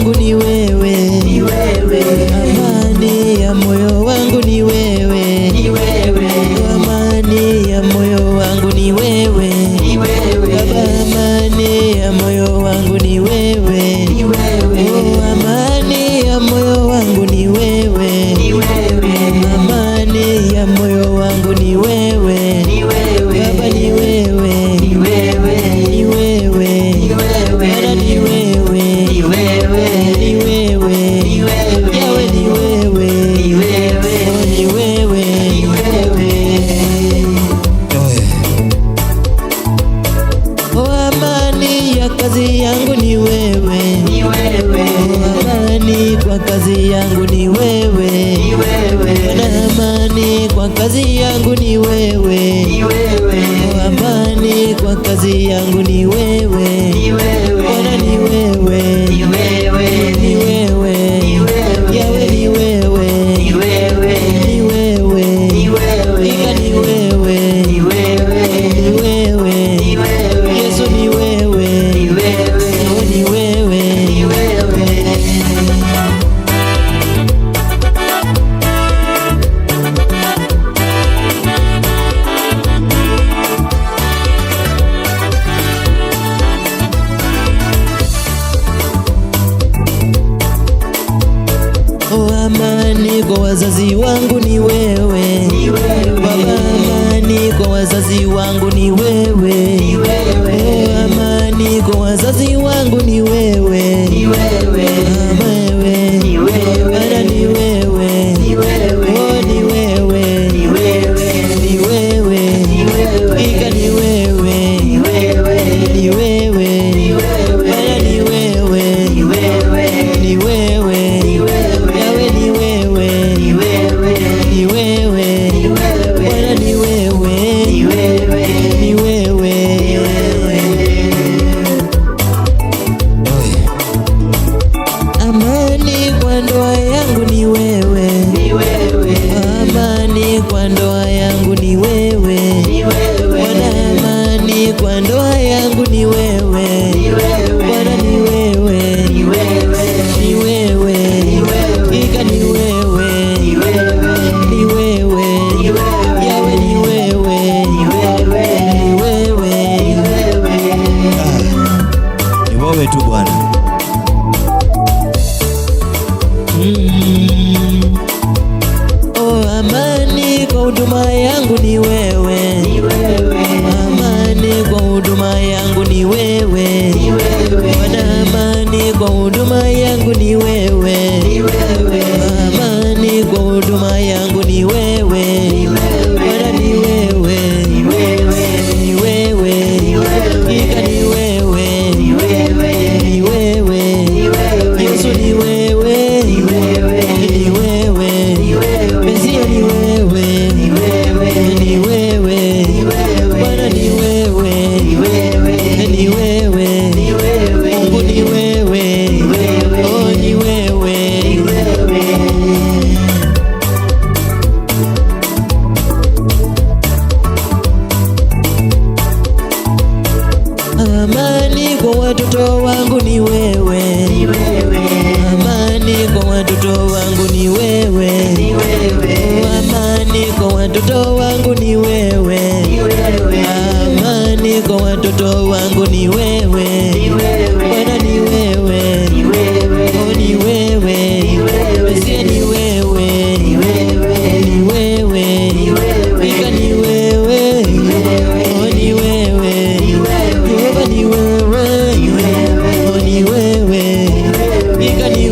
wangu ni wewe, amani ya moyo wangu ni wewe, amani ya moyo wangu ni wewe, Baba, amani ya moyo wangu ni wewe, oh, amani ya moyo wangu ni wewe, amani ya moyo wangu ni wewe, Baba, ni wewe, ni wewe, ni wewe, Baba, ni wewe, ni wewe, ni wewe, Yawe ni wewe, ni wewe, ni wewe, ni wewe. Oh, amani ya kazi yangu ni wewe, oh, amani kwa kazi yangu ni wewe, Bwana, amani kwa kazi yangu ni wewe, oh, amani kwa kazi yangu ni wewe, Bwana, ni wewe, ni wewe, Yawe ni wewe, ni wewe, Ika ni wewe, ni wewe, Yesu ni wewe, oh, ni wewe. Oh, amani kwa wazazi wangu ni wewe, Baba, amani kwa wazazi wangu ni wewe, oh, amani kwa wazazi wangu ni wewe, Bwana, ni wewe, oh, ni wewe, ni wewe, Ika ni wewe, ni wewe, Bwana, ni wewe, ni wewe, Yawe ni wewe, ni wewe, Bwana, ni wewe, ni wewe. Amani kwa ndoa yangu ni wewe, amani kwa ndoa yangu ni wewe, Bwana, amani kwa ndoa yangu ni wewe, Bwana, ni wewe, ni wewe, Ika ni wewe, ni wewe, Yawe ni wewe, ni wewe tu Bwana. Oh, amani kwa huduma yangu ni wewe, amani kwa huduma yangu ni wewe, Bwana, amani kwa huduma yangu ni wewe, amani kwa huduma yangu ni wewe, Bwana, ni wewe, ni wewe, Ika ni wewe, ni wewe, Yesu ni wewe, ni wewe, Mesia ni wewe, ni wewe, Bwana, ni wewe, ni wewe, Mungu ni wewe, oh, ni wewe. Amani kwa watoto wangu ni wewe, amani kwa watoto wangu ni wewe, oh, amani kwa watoto wangu ni wewe, amani kwa watoto wangu ni wewe, Bwana, ni wewe, oh, ni wewe, Mesia ni wewe, ni wewe, Ika ni wewe, oh, ni wewe, Yehova ni wewe, oh, ni wewe, Ika ni